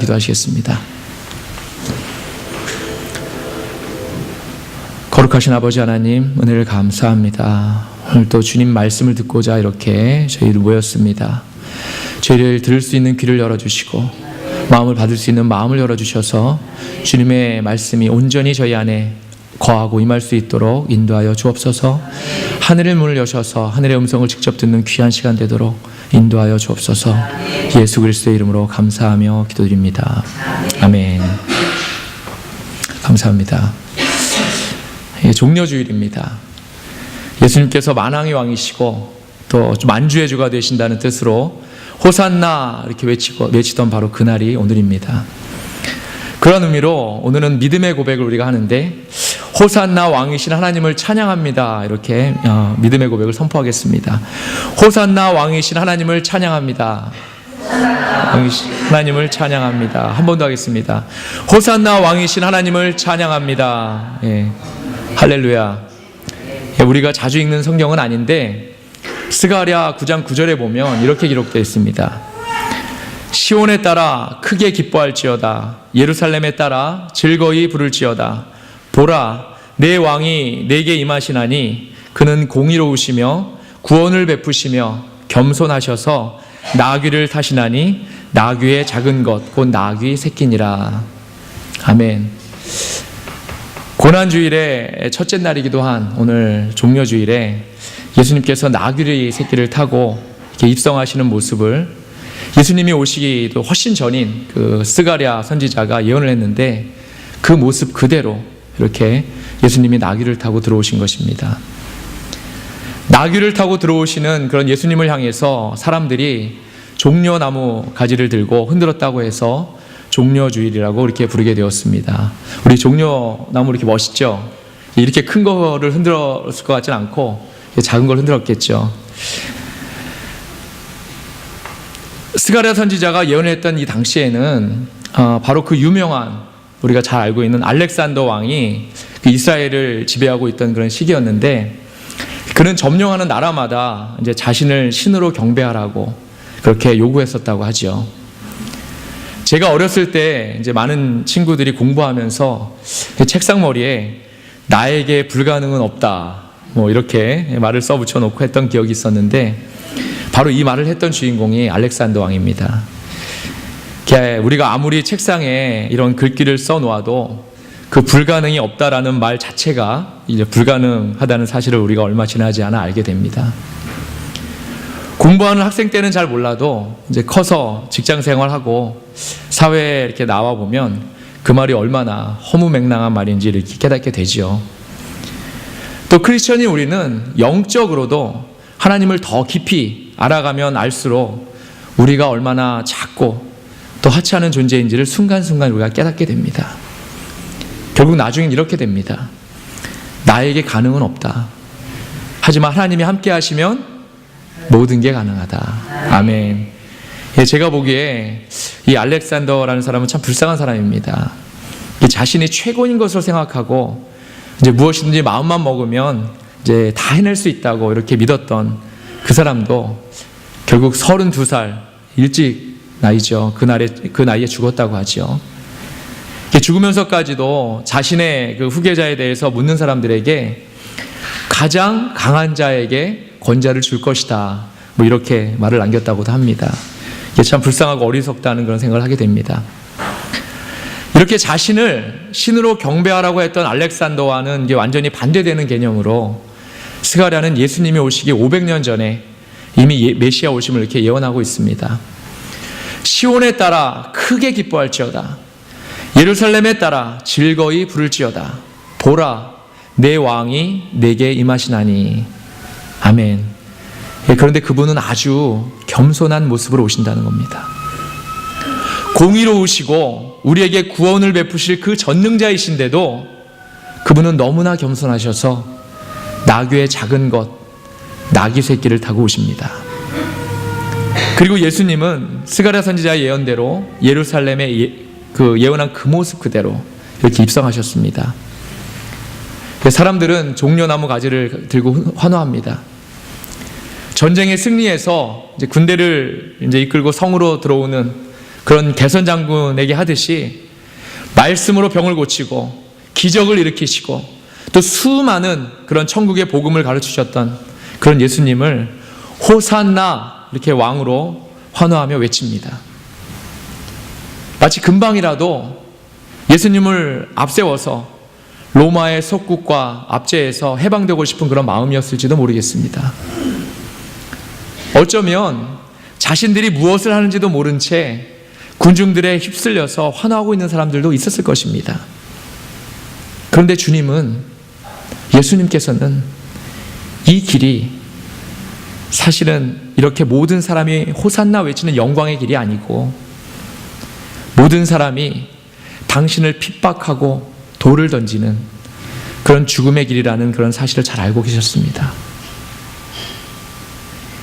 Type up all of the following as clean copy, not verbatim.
기도하시겠습니다. 거룩하신 아버지 하나님, 은혜를 감사합니다. 오늘 또 주님 말씀을 듣고자 이렇게 저희를 모였습니다. 저희를 들을 수 있는 귀를 열어주시고 마음을 받을 수 있는 마음을 열어주셔서 주님의 말씀이 온전히 저희 안에 거하고 임할 수 있도록 인도하여 주옵소서. 하늘의 문을 여셔서 하늘의 음성을 직접 듣는 귀한 시간 되도록 인도하여 주옵소서. 예수 그리스도의 이름으로 감사하며 기도드립니다. 아멘. 감사합니다. 종려주일입니다. 예수님께서 만왕의 왕이시고 또 만주의 주가 되신다는 뜻으로 호산나 이렇게 외치던 바로 그날이 오늘입니다. 그런 의미로 오늘은 믿음의 고백을 우리가 하는데, 호산나 왕이신 하나님을 찬양합니다. 이렇게 믿음의 고백을 선포하겠습니다. 호산나 왕이신 하나님을 찬양합니다. 하나님을 찬양합니다. 한 번 더 하겠습니다. 호산나 왕이신 하나님을 찬양합니다. 예. 할렐루야. 예, 우리가 자주 읽는 성경은 아닌데 스가랴 9장 9절에 보면 이렇게 기록되어 있습니다. 시온에 따라 크게 기뻐할지어다. 예루살렘에 따라 즐거이 부를지어다. 보라, 내 왕이 내게 임하시나니 그는 공의로우시며 구원을 베푸시며 겸손하셔서 나귀를 타시나니 나귀의 작은 것 곧 나귀 새끼니라. 아멘. 고난주일의 첫째 날이기도 한 오늘 종려주일에 예수님께서 나귀의 새끼를 타고 이렇게 입성하시는 모습을 예수님이 오시기도 훨씬 전인 그 스가랴 선지자가 예언을 했는데, 그 모습 그대로 이렇게 예수님이 나귀를 타고 들어오신 것입니다. 나귀를 타고 들어오시는 그런 예수님을 향해서 사람들이 종려나무 가지를 들고 흔들었다고 해서 종려주일이라고 이렇게 부르게 되었습니다. 우리 종려나무 이렇게 멋있죠? 이렇게 큰 거를 흔들었을 것 같지는 않고 작은 걸 흔들었겠죠. 스가랴 선지자가 예언했던 이 당시에는 바로 그 유명한, 우리가 잘 알고 있는 알렉산더 왕이 그 이스라엘을 지배하고 있던 그런 시기였는데, 그는 점령하는 나라마다 이제 자신을 신으로 경배하라고 그렇게 요구했었다고 하죠. 제가 어렸을 때 이제 많은 친구들이 공부하면서 책상머리에 나에게 불가능은 없다, 뭐 이렇게 말을 써붙여 놓고 했던 기억이 있었는데, 바로 이 말을 했던 주인공이 알렉산더 왕입니다. 우리가 아무리 책상에 이런 글귀를 써 놓아도 그 불가능이 없다라는 말 자체가 이제 불가능하다는 사실을 우리가 얼마 지나지 않아 알게 됩니다. 공부하는 학생 때는 잘 몰라도 이제 커서 직장 생활하고 사회에 이렇게 나와 보면 그 말이 얼마나 허무맹랑한 말인지 이렇게 깨닫게 되지요. 또 크리스천인 우리는 영적으로도 하나님을 더 깊이 알아가면 알수록 우리가 얼마나 작고 또 하찮은 존재인지를 순간순간 우리가 깨닫게 됩니다. 결국 나중엔 이렇게 됩니다. 나에게 가능은 없다. 하지만 하나님이 함께 하시면 모든 게 가능하다. 아멘. 제가 보기에 이 알렉산더라는 사람은 참 불쌍한 사람입니다. 자신이 최고인 것으로 생각하고 이제 무엇이든지 마음만 먹으면 이제 다 해낼 수 있다고 이렇게 믿었던 그 사람도 결국 32살 일찍 나이죠. 그 나이에 죽었다고 하죠. 죽으면서까지도 자신의 그 후계자에 대해서 묻는 사람들에게 가장 강한 자에게 권자를 줄 것이다, 뭐 이렇게 말을 남겼다고도 합니다. 이게 참 불쌍하고 어리석다는 그런 생각을 하게 됩니다. 이렇게 자신을 신으로 경배하라고 했던 알렉산더와는 이게 완전히 반대되는 개념으로 스가랴는 예수님이 오시기 500년 전에 이미 메시아 오심을 이렇게 예언하고 있습니다. 시온에 따라 크게 기뻐할지어다. 예루살렘에 따라 즐거이 부를지어다. 보라, 내 왕이 내게 임하시나니. 아멘. 그런데 그분은 아주 겸손한 모습으로 오신다는 겁니다. 공의로우시고 우리에게 구원을 베푸실 그 전능자이신데도 그분은 너무나 겸손하셔서 나귀의 작은 것, 나귀 새끼를 타고 오십니다. 그리고 예수님은 스가랴 선지자의 예언대로 예루살렘에 예언한 그 모습 그대로 이렇게 입성하셨습니다. 사람들은 종려나무 가지를 들고 환호합니다. 전쟁에 승리해서 이제 군대를 이제 이끌고 성으로 들어오는 그런 개선 장군에게 하듯이 말씀으로 병을 고치고 기적을 일으키시고 또 수많은 그런 천국의 복음을 가르치셨던 그런 예수님을 호산나 이렇게 왕으로 환호하며 외칩니다. 마치 금방이라도 예수님을 앞세워서 로마의 속국과 압제에서 해방되고 싶은 그런 마음이었을지도 모르겠습니다. 어쩌면 자신들이 무엇을 하는지도 모른 채 군중들에 휩쓸려서 환호하고 있는 사람들도 있었을 것입니다. 그런데 예수님께서는 이 길이 사실은 이렇게 모든 사람이 호산나 외치는 영광의 길이 아니고 모든 사람이 당신을 핍박하고 돌을 던지는 그런 죽음의 길이라는 그런 사실을 잘 알고 계셨습니다.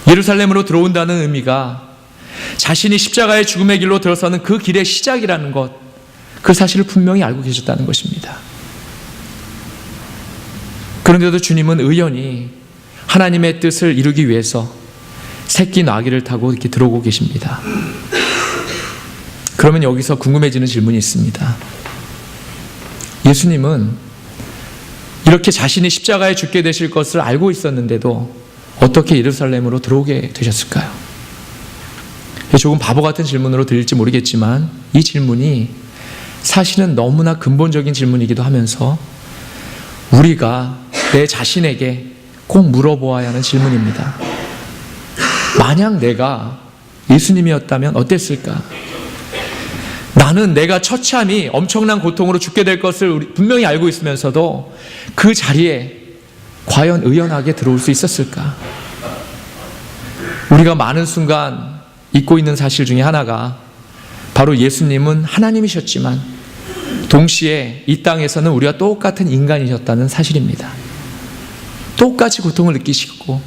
예루살렘으로 들어온다는 의미가 자신이 십자가의 죽음의 길로 들어서는 그 길의 시작이라는 것, 그 사실을 분명히 알고 계셨다는 것입니다. 그런데도 주님은 의연히 하나님의 뜻을 이루기 위해서 새끼 나귀를 타고 이렇게 들어오고 계십니다. 그러면 여기서 궁금해지는 질문이 있습니다. 예수님은 이렇게 자신이 십자가에 죽게 되실 것을 알고 있었는데도 어떻게 예루살렘으로 들어오게 되셨을까요? 조금 바보 같은 질문으로 들릴지 모르겠지만 이 질문이 사실은 너무나 근본적인 질문이기도 하면서 우리가 내 자신에게 꼭 물어보아야 하는 질문입니다. 만약 내가 예수님이었다면 어땠을까? 나는 내가 처참히 엄청난 고통으로 죽게 될 것을 분명히 알고 있으면서도 그 자리에 과연 의연하게 들어올 수 있었을까? 우리가 많은 순간 잊고 있는 사실 중에 하나가 바로 예수님은 하나님이셨지만 동시에 이 땅에서는 우리와 똑같은 인간이셨다는 사실입니다. 똑같이 고통을 느끼시고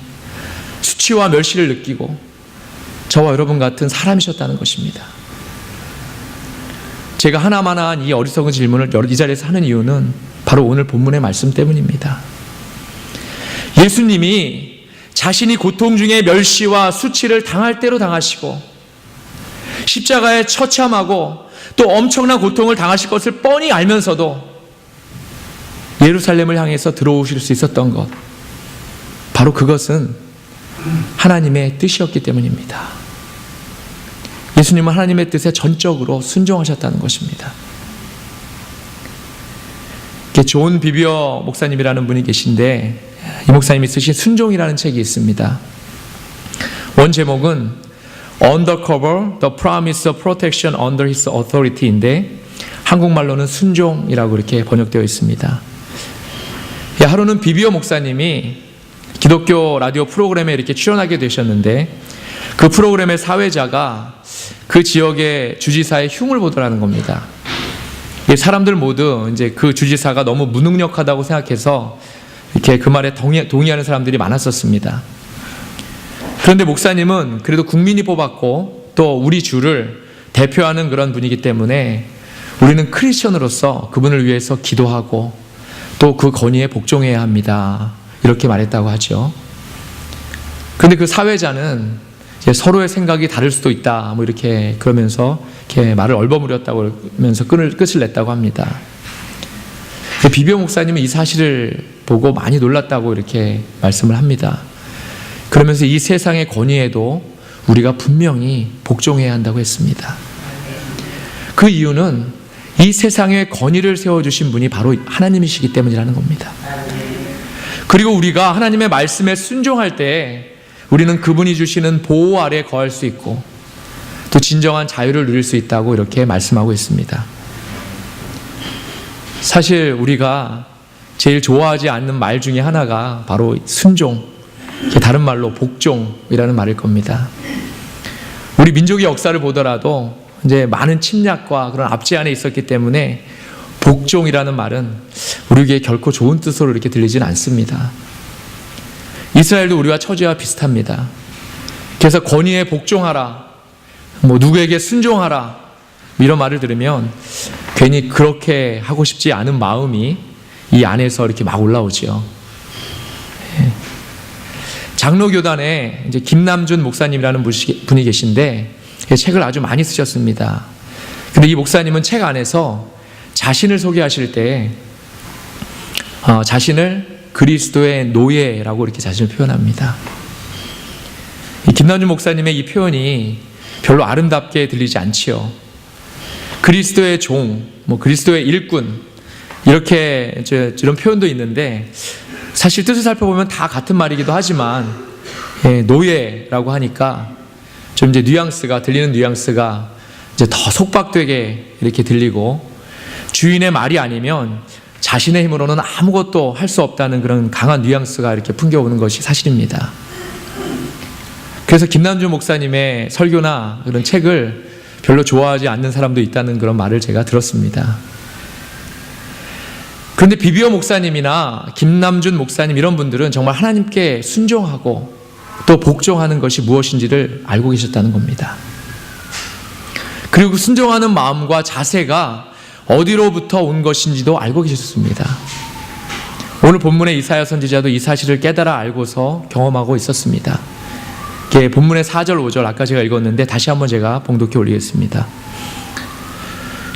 수치와 멸시를 느끼고 저와 여러분 같은 사람이셨다는 것입니다. 제가 하나만한 이 어리석은 질문을 이 자리에서 하는 이유는 바로 오늘 본문의 말씀 때문입니다. 예수님이 자신이 고통 중에 멸시와 수치를 당할 대로 당하시고 십자가에 처참하고 또 엄청난 고통을 당하실 것을 뻔히 알면서도 예루살렘을 향해서 들어오실 수 있었던 것, 바로 그것은 하나님의 뜻이었기 때문입니다. 예수님은 하나님의 뜻에 전적으로 순종하셨다는 것입니다. 존 비비어 목사님이라는 분이 계신데 이 목사님이 쓰신 순종이라는 책이 있습니다. 원 제목은 Undercover, The Promise of Protection Under His Authority인데 한국말로는 순종이라고 이렇게 번역되어 있습니다. 하루는 비비어 목사님이 기독교 라디오 프로그램에 이렇게 출연하게 되셨는데 그 프로그램의 사회자가 그 지역의 주지사의 흉을 보더라는 겁니다. 사람들 모두 이제 그 주지사가 너무 무능력하다고 생각해서 이렇게 그 말에 동의하는 사람들이 많았었습니다. 그런데 목사님은 그래도 국민이 뽑았고 또 우리 주를 대표하는 그런 분이기 때문에 우리는 크리스천으로서 그분을 위해서 기도하고 또 그 건의에 복종해야 합니다. 이렇게 말했다고 하죠. 그런데 그 사회자는 서로의 생각이 다를 수도 있다. 뭐 이렇게 그러면서 이렇게 말을 얼버무렸다고 그러면서 끝을 냈다고 합니다. 비비어 목사님은 이 사실을 보고 많이 놀랐다고 이렇게 말씀을 합니다. 그러면서 이 세상의 권위에도 우리가 분명히 복종해야 한다고 했습니다. 그 이유는 이 세상의 권위를 세워주신 분이 바로 하나님이시기 때문이라는 겁니다. 그리고 우리가 하나님의 말씀에 순종할 때 우리는 그분이 주시는 보호 아래 거할 수 있고 또 진정한 자유를 누릴 수 있다고 이렇게 말씀하고 있습니다. 사실 우리가 제일 좋아하지 않는 말 중에 하나가 바로 순종, 다른 말로 복종이라는 말일 겁니다. 우리 민족의 역사를 보더라도 이제 많은 침략과 그런 압제 안에 있었기 때문에 복종이라는 말은 우리에게 결코 좋은 뜻으로 이렇게 들리진 않습니다. 이스라엘도 우리와 처지와 비슷합니다. 그래서 권위에 복종하라, 누구에게 순종하라 이런 말을 들으면 괜히 그렇게 하고 싶지 않은 마음이 이 안에서 이렇게 막 올라오죠. 장로교단에 이제 김남준 목사님이라는 분이 계신데 책을 아주 많이 쓰셨습니다. 근데 이 목사님은 책 안에서 자신을 소개하실 때 자신을 그리스도의 노예라고 이렇게 자신을 표현합니다. 이 김남준 목사님의 이 표현이 별로 아름답게 들리지 않지요. 그리스도의 종, 그리스도의 일꾼, 이렇게 이런 표현도 있는데 사실 뜻을 살펴보면 다 같은 말이기도 하지만 노예라고 하니까 좀 이제 들리는 뉘앙스가 이제 더 속박되게 이렇게 들리고, 주인의 말이 아니면 자신의 힘으로는 아무것도 할 수 없다는 그런 강한 뉘앙스가 이렇게 풍겨오는 것이 사실입니다. 그래서 김남준 목사님의 설교나 그런 책을 별로 좋아하지 않는 사람도 있다는 그런 말을 제가 들었습니다. 그런데 비비오 목사님이나 김남준 목사님 이런 분들은 정말 하나님께 순종하고 또 복종하는 것이 무엇인지를 알고 계셨다는 겁니다. 그리고 순종하는 마음과 자세가 어디로부터 온 것인지도 알고 계셨습니다. 오늘 본문의 이사야 선지자도 이 사실을 깨달아 알고서 경험하고 있었습니다. 본문의 4절 5절 아까 제가 읽었는데 다시 한번 제가 봉독해 올리겠습니다.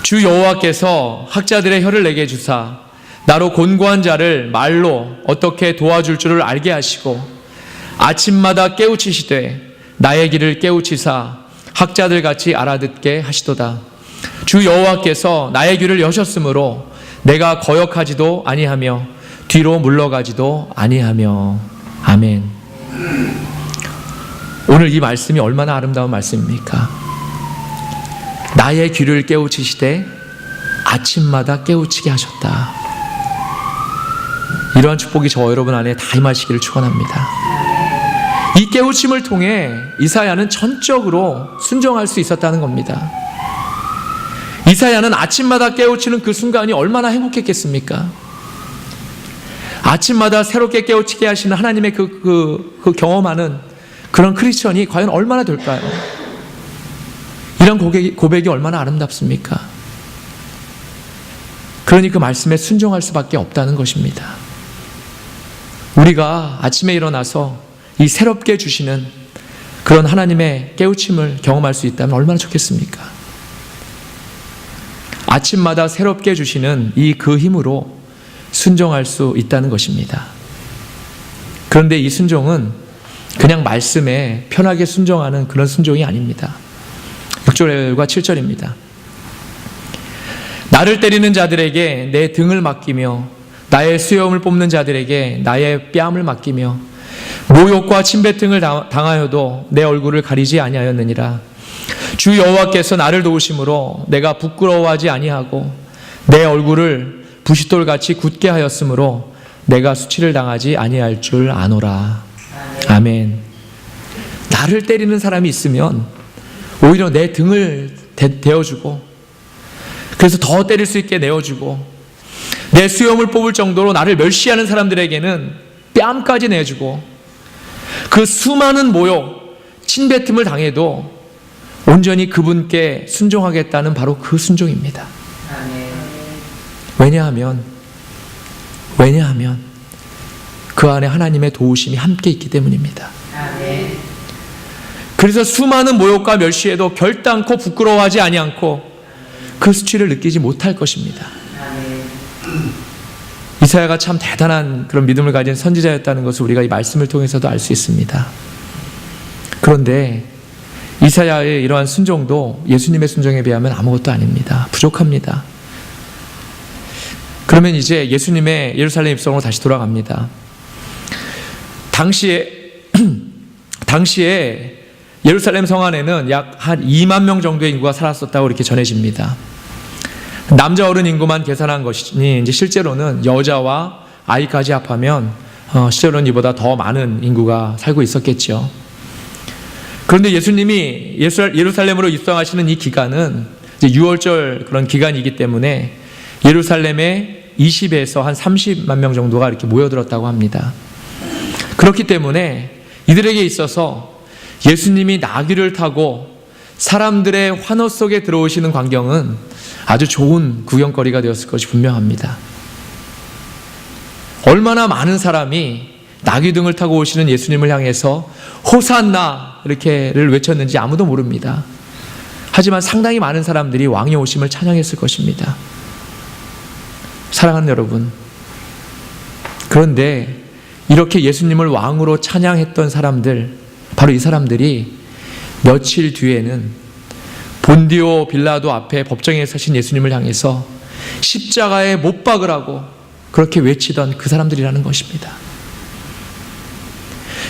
주 여호와께서 학자들의 혀를 내게 주사 나로 곤고한 자를 말로 어떻게 도와줄 줄을 알게 하시고 아침마다 깨우치시되 나의 길을 깨우치사 학자들 같이 알아듣게 하시도다. 주 여호와께서 나의 귀를 여셨으므로 내가 거역하지도 아니하며 뒤로 물러가지도 아니하며. 아멘. 오늘 이 말씀이 얼마나 아름다운 말씀입니까? 나의 귀를 깨우치시되 아침마다 깨우치게 하셨다. 이러한 축복이 저와 여러분 안에 다 임하시기를 축원합니다. 이 깨우침을 통해 이사야는 전적으로 순종할 수 있었다는 겁니다. 이사야는 아침마다 깨우치는 그 순간이 얼마나 행복했겠습니까? 아침마다 새롭게 깨우치게 하시는 하나님의 그 경험하는 그런 크리스천이 과연 얼마나 될까요? 이런 고백이 얼마나 아름답습니까? 그러니 그 말씀에 순종할 수밖에 없다는 것입니다. 우리가 아침에 일어나서 이 새롭게 주시는 그런 하나님의 깨우침을 경험할 수 있다면 얼마나 좋겠습니까? 아침마다 새롭게 주시는 그 힘으로 순종할 수 있다는 것입니다. 그런데 이 순종은 그냥 말씀에 편하게 순종하는 그런 순종이 아닙니다. 6절과 7절입니다. 나를 때리는 자들에게 내 등을 맡기며 나의 수염을 뽑는 자들에게 나의 뺨을 맡기며 모욕과 침뱉음을 당하여도 내 얼굴을 가리지 아니하였느니라. 주 여호와께서 나를 도우심으로 내가 부끄러워하지 아니하고 내 얼굴을 부싯돌같이 굳게 하였으므로 내가 수치를 당하지 아니할 줄 아노라. 아멘. 나를 때리는 사람이 있으면 오히려 내 등을 대어주고, 그래서 더 때릴 수 있게 내어주고, 내 수염을 뽑을 정도로 나를 멸시하는 사람들에게는 뺨까지 내주고, 그 수많은 모욕, 침뱉음을 당해도 온전히 그분께 순종하겠다는 바로 그 순종입니다. 왜냐하면 그 안에 하나님의 도우심이 함께 있기 때문입니다. 그래서 수많은 모욕과 멸시에도 결단코 부끄러워하지 아니하고 그 수치를 느끼지 못할 것입니다. 이사야가 참 대단한 그런 믿음을 가진 선지자였다는 것을 우리가 이 말씀을 통해서도 알 수 있습니다. 그런데 이사야의 이러한 순종도 예수님의 순종에 비하면 아무것도 아닙니다. 부족합니다. 그러면 이제 예수님의 예루살렘 입성으로 다시 돌아갑니다. 당시에 예루살렘 성 안에는 약 한 2만 명 정도의 인구가 살았었다고 이렇게 전해집니다. 남자 어른 인구만 계산한 것이니 이제 실제로는 여자와 아이까지 합하면 실제로는 이보다 더 많은 인구가 살고 있었겠죠. 그런데 예수님이 예루살렘으로 입성하시는 이 기간은 이제 유월절 그런 기간이기 때문에 예루살렘에 20에서 한 30만 명 정도가 이렇게 모여들었다고 합니다. 그렇기 때문에 이들에게 있어서 예수님이 나귀를 타고 사람들의 환호 속에 들어오시는 광경은 아주 좋은 구경거리가 되었을 것이 분명합니다. 얼마나 많은 사람이 나귀 등을 타고 오시는 예수님을 향해서 호산나 이렇게를 외쳤는지 아무도 모릅니다. 하지만 상당히 많은 사람들이 왕의 오심을 찬양했을 것입니다. 사랑하는 여러분, 그런데 이렇게 예수님을 왕으로 찬양했던 사람들, 바로 이 사람들이 며칠 뒤에는 본디오 빌라도 앞에 법정에 서신 예수님을 향해서 십자가에 못 박으라고 그렇게 외치던 그 사람들이라는 것입니다.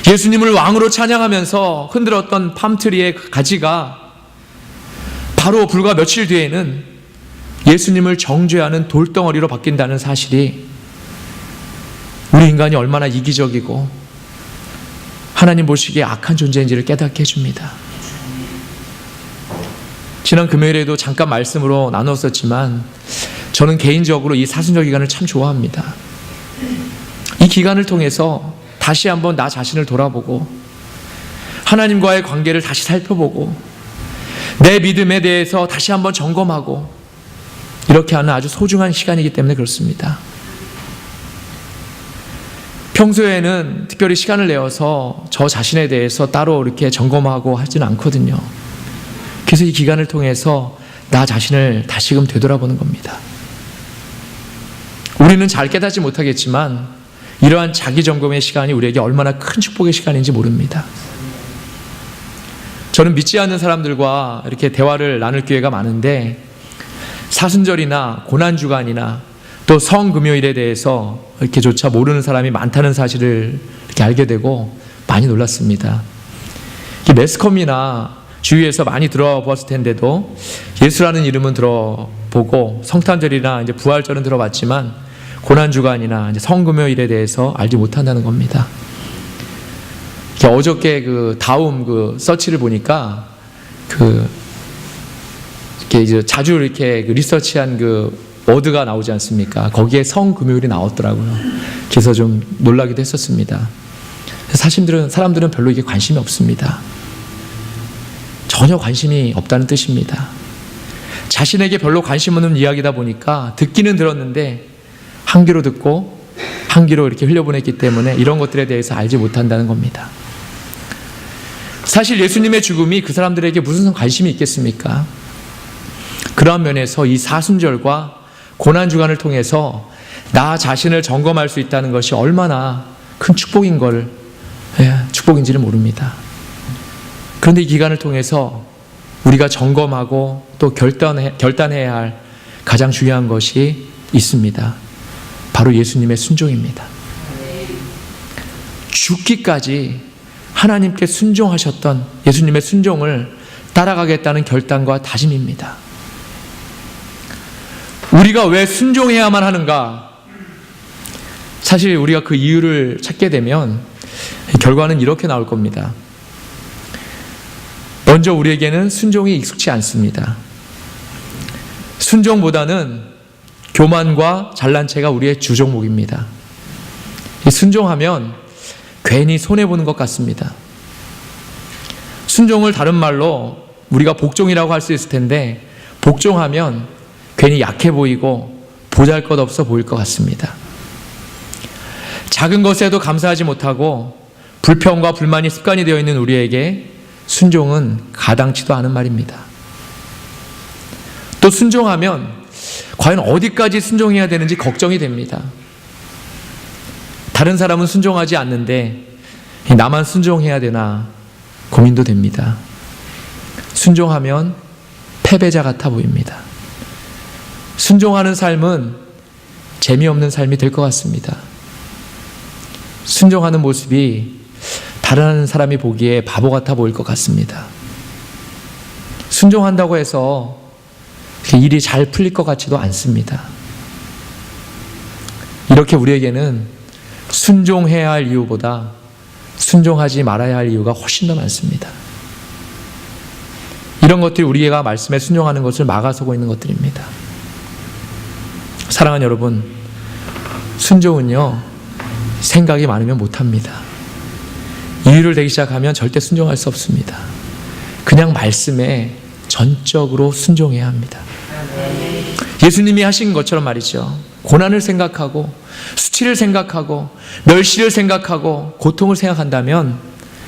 예수님을 왕으로 찬양하면서 흔들었던 팜트리의 가지가 바로 불과 며칠 뒤에는 예수님을 정죄하는 돌덩어리로 바뀐다는 사실이 우리 인간이 얼마나 이기적이고 하나님 보시기에 악한 존재인지를 깨닫게 해줍니다. 지난 금요일에도 잠깐 말씀으로 나눴었지만 저는 개인적으로 이 사순절 기간을 참 좋아합니다. 이 기간을 통해서 다시 한번 나 자신을 돌아보고 하나님과의 관계를 다시 살펴보고 내 믿음에 대해서 다시 한번 점검하고 이렇게 하는 아주 소중한 시간이기 때문에 그렇습니다. 평소에는 특별히 시간을 내어서 저 자신에 대해서 따로 이렇게 점검하고 하지는 않거든요. 그래서 이 기간을 통해서 나 자신을 다시금 되돌아보는 겁니다. 우리는 잘 깨닫지 못하겠지만 이러한 자기 점검의 시간이 우리에게 얼마나 큰 축복의 시간인지 모릅니다. 저는 믿지 않는 사람들과 이렇게 대화를 나눌 기회가 많은데 사순절이나 고난주간이나 또 성금요일에 대해서 이렇게조차 모르는 사람이 많다는 사실을 이렇게 알게 되고 많이 놀랐습니다. 매스컴이나 주위에서 많이 들어보았을 텐데도 예수라는 이름은 들어보고 성탄절이나 이제 부활절은 들어봤지만 고난주간이나 이제 성금요일에 대해서 알지 못한다는 겁니다. 어저께 그 다음 그 서치를 보니까 이렇게 이제 자주 이렇게 그 리서치한 그 워드가 나오지 않습니까? 거기에 성금요일이 나왔더라고요. 그래서 좀 놀라기도 했었습니다. 사람들은 별로 이게 관심이 없습니다. 전혀 관심이 없다는 뜻입니다. 자신에게 별로 관심 없는 이야기다 보니까 듣기는 들었는데 한 귀로 듣고 한 귀로 이렇게 흘려보냈기 때문에 이런 것들에 대해서 알지 못한다는 겁니다. 사실 예수님의 죽음이 그 사람들에게 무슨 관심이 있겠습니까? 그러한 면에서 이 사순절과 고난주간을 통해서 나 자신을 점검할 수 있다는 것이 얼마나 큰 축복인지를 모릅니다. 그런데 이 기간을 통해서 우리가 점검하고 또 결단해야 할 가장 중요한 것이 있습니다. 바로 예수님의 순종입니다. 죽기까지 하나님께 순종하셨던 예수님의 순종을 따라가겠다는 결단과 다짐입니다. 우리가 왜 순종해야만 하는가? 사실 우리가 그 이유를 찾게 되면 결과는 이렇게 나올 겁니다. 먼저 우리에게는 순종이 익숙치 않습니다. 순종보다는 교만과 잘난 체가 우리의 주 종목입니다. 순종하면 괜히 손해보는 것 같습니다. 순종을 다른 말로 우리가 복종이라고 할 수 있을 텐데 복종하면 괜히 약해 보이고 보잘것없어 보일 것 같습니다. 작은 것에도 감사하지 못하고 불평과 불만이 습관이 되어 있는 우리에게 순종은 가당치도 않은 말입니다. 또 순종하면 과연 어디까지 순종해야 되는지 걱정이 됩니다. 다른 사람은 순종하지 않는데 나만 순종해야 되나 고민도 됩니다. 순종하면 패배자 같아 보입니다. 순종하는 삶은 재미없는 삶이 될 것 같습니다. 순종하는 모습이 다른 사람이 보기에 바보 같아 보일 것 같습니다. 순종한다고 해서 일이 잘 풀릴 것 같지도 않습니다. 이렇게 우리에게는 순종해야 할 이유보다 순종하지 말아야 할 이유가 훨씬 더 많습니다. 이런 것들이 우리가 말씀에 순종하는 것을 막아서고 있는 것들입니다. 사랑하는 여러분, 순종은요 생각이 많으면 못합니다. 이유를 대기 시작하면 절대 순종할 수 없습니다. 그냥 말씀에 전적으로 순종해야 합니다. 예수님이 하신 것처럼 말이죠. 고난을 생각하고 수치를 생각하고 멸시를 생각하고 고통을 생각한다면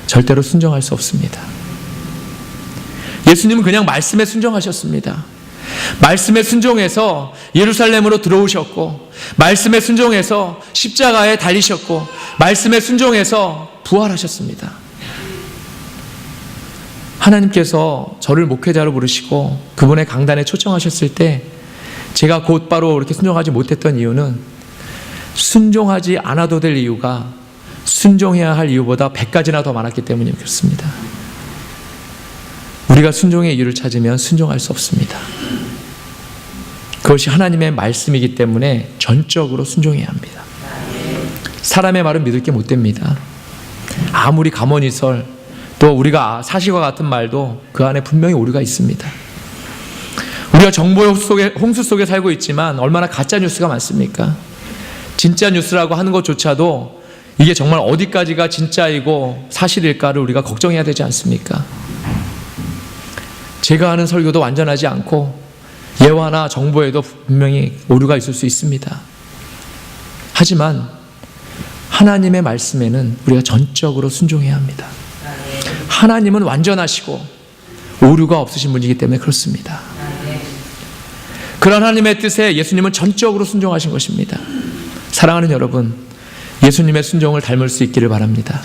절대로 순종할 수 없습니다. 예수님은 그냥 말씀에 순종하셨습니다. 말씀에 순종해서 예루살렘으로 들어오셨고, 말씀에 순종해서 십자가에 달리셨고, 말씀에 순종해서 부활하셨습니다. 하나님께서 저를 목회자로 부르시고 그분의 강단에 초청하셨을 때 제가 곧바로 이렇게 순종하지 못했던 이유는, 순종하지 않아도 될 이유가 순종해야 할 이유보다 100가지나 더 많았기 때문이었습니다. 우리가 순종의 이유를 찾으면 순종할 수 없습니다. 그것이 하나님의 말씀이기 때문에 전적으로 순종해야 합니다. 사람의 말은 믿을 게 못 됩니다. 아무리 가머니설, 또 우리가 사실과 같은 말도 그 안에 분명히 오류가 있습니다. 우리가 정보의 홍수 속에 살고 있지만 얼마나 가짜 뉴스가 많습니까? 진짜 뉴스라고 하는 것조차도 이게 정말 어디까지가 진짜이고 사실일까를 우리가 걱정해야 되지 않습니까? 제가 하는 설교도 완전하지 않고 예화나 정보에도 분명히 오류가 있을 수 있습니다. 하지만 하나님의 말씀에는 우리가 전적으로 순종해야 합니다. 하나님은 완전하시고 오류가 없으신 분이기 때문에 그렇습니다. 그런 하나님의 뜻에 예수님은 전적으로 순종하신 것입니다. 사랑하는 여러분, 예수님의 순종을 닮을 수 있기를 바랍니다.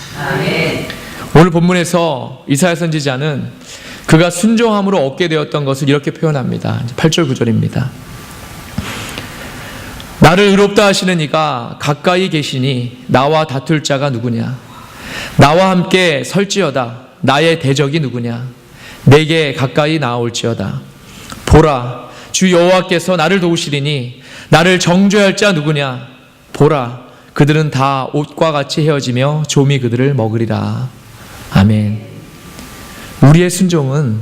오늘 본문에서 이사야 선지자는 그가 순종함으로 얻게 되었던 것을 이렇게 표현합니다. 8절 9절입니다. 나를 의롭다 하시는 이가 가까이 계시니 나와 다툴 자가 누구냐? 나와 함께 설지어다. 나의 대적이 누구냐? 내게 가까이 나아올지어다. 보라, 주 여호와께서 나를 도우시리니 나를 정죄할 자 누구냐? 보라, 그들은 다 옷과 같이 헤어지며 좀이 그들을 먹으리라. 아멘. 우리의 순종은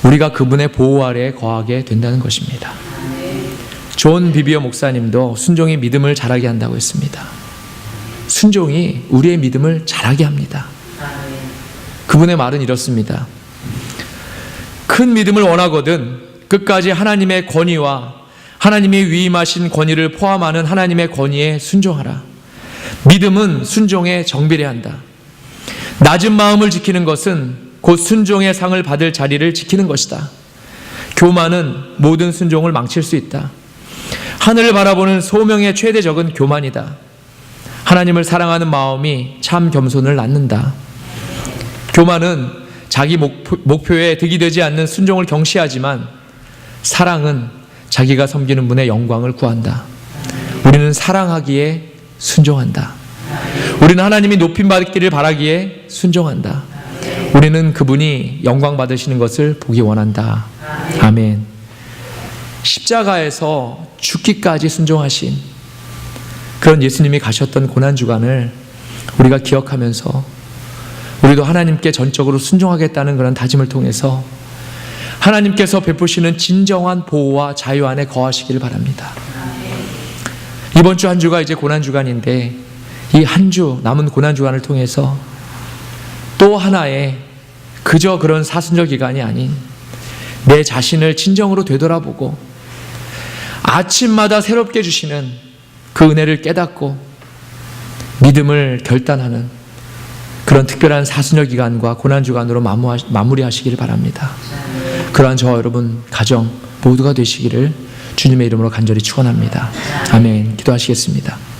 우리가 그분의 보호 아래에 거하게 된다는 것입니다. 존 비비어 목사님도 순종이 믿음을 자라게 한다고 했습니다. 순종이 우리의 믿음을 자라게 합니다. 그분의 말은 이렇습니다. 큰 믿음을 원하거든 끝까지 하나님의 권위와 하나님이 위임하신 권위를 포함하는 하나님의 권위에 순종하라. 믿음은 순종에 정비례 한다. 낮은 마음을 지키는 것은 곧 순종의 상을 받을 자리를 지키는 것이다. 교만은 모든 순종을 망칠 수 있다. 하늘을 바라보는 소명의 최대적은 교만이다. 하나님을 사랑하는 마음이 참 겸손을 낳는다. 교만은 자기 목표에 득이 되지 않는 순종을 경시하지만 사랑은 자기가 섬기는 분의 영광을 구한다. 우리는 사랑하기에 순종한다. 우리는 하나님이 높임받기를 바라기에 순종한다. 우리는 그분이 영광 받으시는 것을 보기 원한다. 아멘. 십자가에서 죽기까지 순종하신 그런 예수님이 가셨던 고난주간을 우리가 기억하면서 우리도 하나님께 전적으로 순종하겠다는 그런 다짐을 통해서 하나님께서 베푸시는 진정한 보호와 자유 안에 거하시기를 바랍니다. 이번 주 한 주가 이제 고난주간인데 이 한 주 남은 고난주간을 통해서 또 하나의 그저 그런 사순절 기간이 아닌 내 자신을 진정으로 되돌아보고 아침마다 새롭게 주시는 그 은혜를 깨닫고 믿음을 결단하는 그런 특별한 사순절 기간과 고난주간으로 마무리하시기를 바랍니다. 그러한 저와 여러분 가정 모두가 되시기를 주님의 이름으로 간절히 축원합니다. 아멘. 기도하시겠습니다.